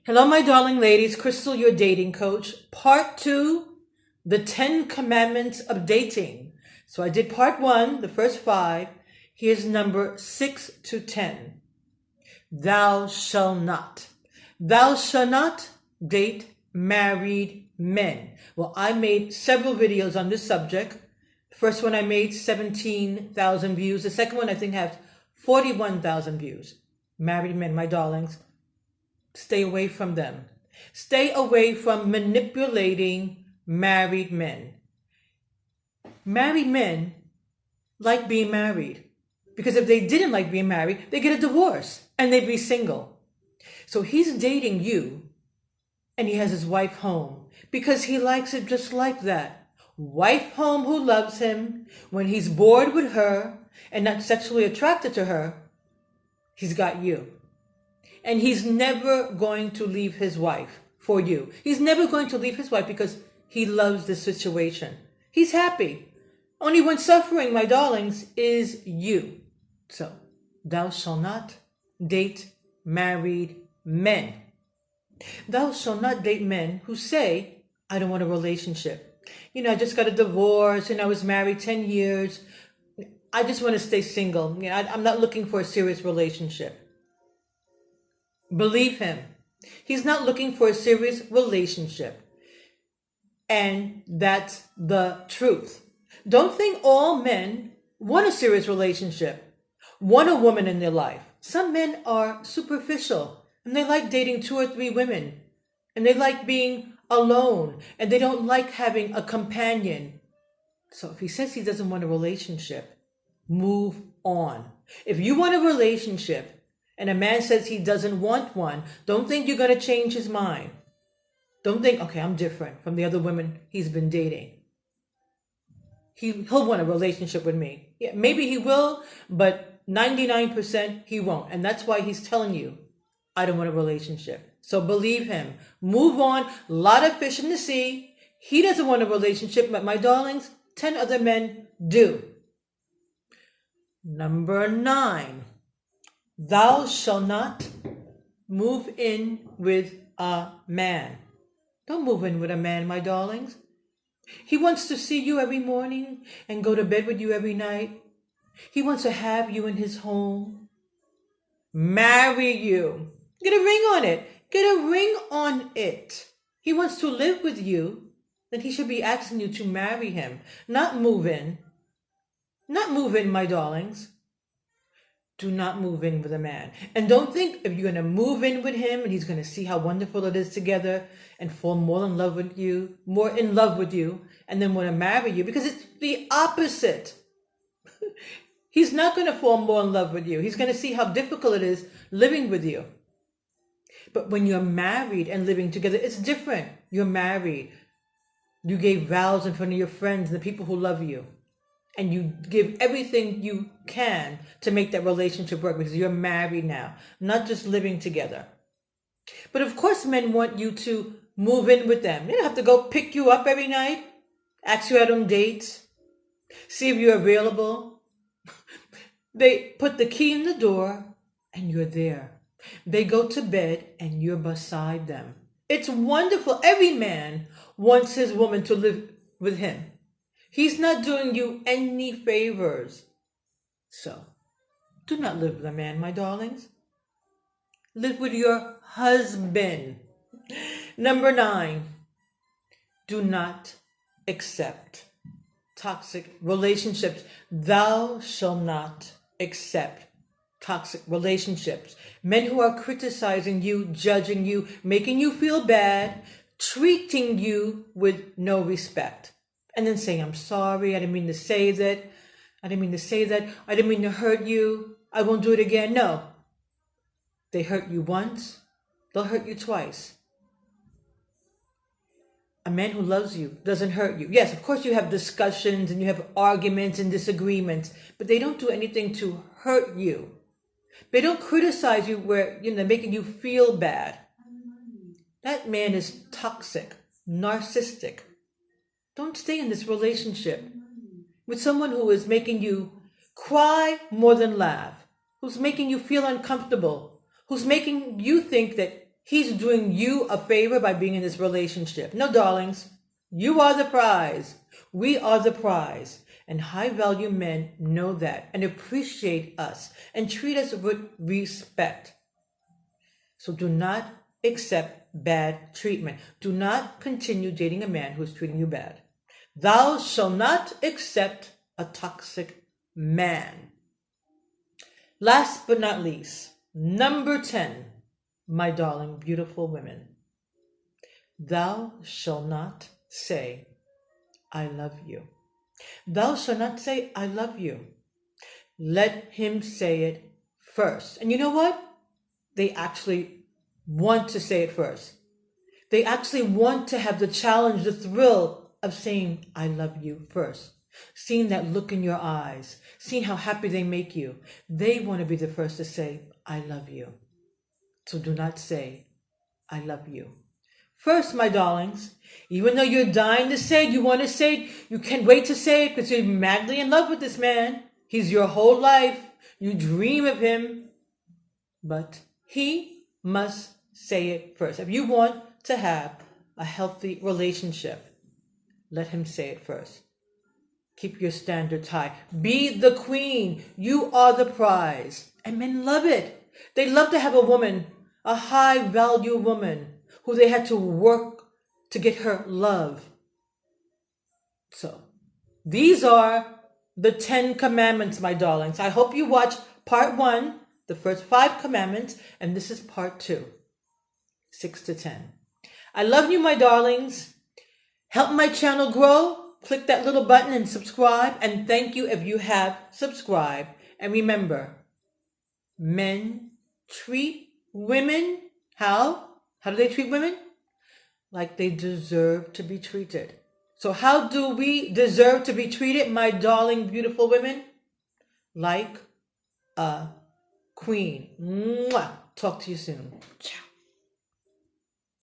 Hello, my darling ladies. Crystal, your dating coach. Part 2, the 10 commandments of dating. So I did part 1, the first 5. Here's number 6 to 10. Thou shalt not. Thou shalt not date married men. Well, I made several videos on this subject. The first one I made 17,000 views. The second one I think has 41,000 views. Married men, my darlings. Stay away from them. Stay away from manipulating married men. Married men like being married. Because if they didn't like being married, they get a divorce and they'd be single. So he's dating you and he has his wife home because he likes it just like that. Wife home who loves him. When he's bored with her and not sexually attracted to her, he's got you. And he's never going to leave his wife for you. He's never going to leave his wife because he loves the situation. He's happy. Only one suffering, my darlings, is you. So, thou shalt not date married men. Thou shalt not date men who say, I don't want a relationship. I just got a divorce and I was married 10 years. I just want to stay single. I'm not looking for a serious relationship. Believe him. He's not looking for a serious relationship. And that's the truth. Don't think all men want a serious relationship, want a woman in their life. Some men are superficial and they like dating 2 or 3 women and they like being alone and they don't like having a companion. So if he says he doesn't want a relationship, move on. If you want a relationship, and a man says he doesn't want one, don't think you're going to change his mind. Don't think, okay, I'm different from the other women he's been dating. He'll want a relationship with me. Yeah, maybe he will, but 99% he won't. And that's why he's telling you, I don't want a relationship. So believe him. Move on. A lot of fish in the sea. He doesn't want a relationship, but my darlings, 10 other men do. Number 9. Thou shalt not move in with a man. Don't move in with a man, my darlings. He wants to see you every morning and go to bed with you every night. He wants to have you in his home. Marry you. Get a ring on it. Get a ring on it. He wants to live with you. Then he should be asking you to marry him. Not move in. Not move in, my darlings. Do not move in with a man. And don't think if you're going to move in with him and he's going to see how wonderful it is together and fall more in love with you, and then want to marry you, because it's the opposite. He's not going to fall more in love with you. He's going to see how difficult it is living with you. But when you're married and living together, it's different. You're married. You gave vows in front of your friends and the people who love you. And you give everything you can to make that relationship work because you're married now, not just living together. But of course, men want you to move in with them. They don't have to go pick you up every night, ask you out on dates, see if you're available. They put the key in the door and you're there. They go to bed and you're beside them. It's wonderful. Every man wants his woman to live with him. He's not doing you any favors. So, do not live with a man, my darlings. Live with your husband. Number 9, do not accept toxic relationships. Thou shalt not accept toxic relationships. Men who are criticizing you, judging you, making you feel bad, treating you with no respect. And then saying, I'm sorry, I didn't mean to say that. I didn't mean to hurt you. I won't do it again. No. They hurt you once, they'll hurt you twice. A man who loves you doesn't hurt you. Yes, of course you have discussions and you have arguments and disagreements, but they don't do anything to hurt you. They don't criticize you where, making you feel bad. That man is toxic, narcissistic. Don't stay in this relationship with someone who is making you cry more than laugh, who's making you feel uncomfortable, who's making you think that he's doing you a favor by being in this relationship. No, darlings, you are the prize. We are the prize. And high value men know that and appreciate us and treat us with respect. So do not accept bad treatment. Do not continue dating a man who's treating you bad. Thou shalt not accept a toxic man. Last but not least, number 10, my darling, beautiful women. Thou shalt not say, I love you. Thou shalt not say, I love you. Let him say it first. And you know what? They actually want to say it first. They actually want to have the challenge, the thrill of saying, I love you first. Seeing that look in your eyes, seeing how happy they make you. They want to be the first to say, I love you. So do not say, I love you. First, my darlings, even though you're dying to say it, you want to say it, you can't wait to say it because you're madly in love with this man. He's your whole life. You dream of him. But he must say it first. If you want to have a healthy relationship, let him say it first. Keep your standards high. Be the queen. You are the prize. And men love it. They love to have a woman, a high value woman, who they had to work to get her love. So, these are the 10 commandments, my darlings. I hope you watch part 1, the first 5 commandments, and this is part 2, 6 to 10. I love you, my darlings. Help my channel grow. Click that little button and subscribe. And thank you if you have subscribed. And remember, men treat women how? How do they treat women? Like they deserve to be treated. So how do we deserve to be treated, my darling, beautiful women? Like a queen. Mwah. Talk to you soon. Ciao.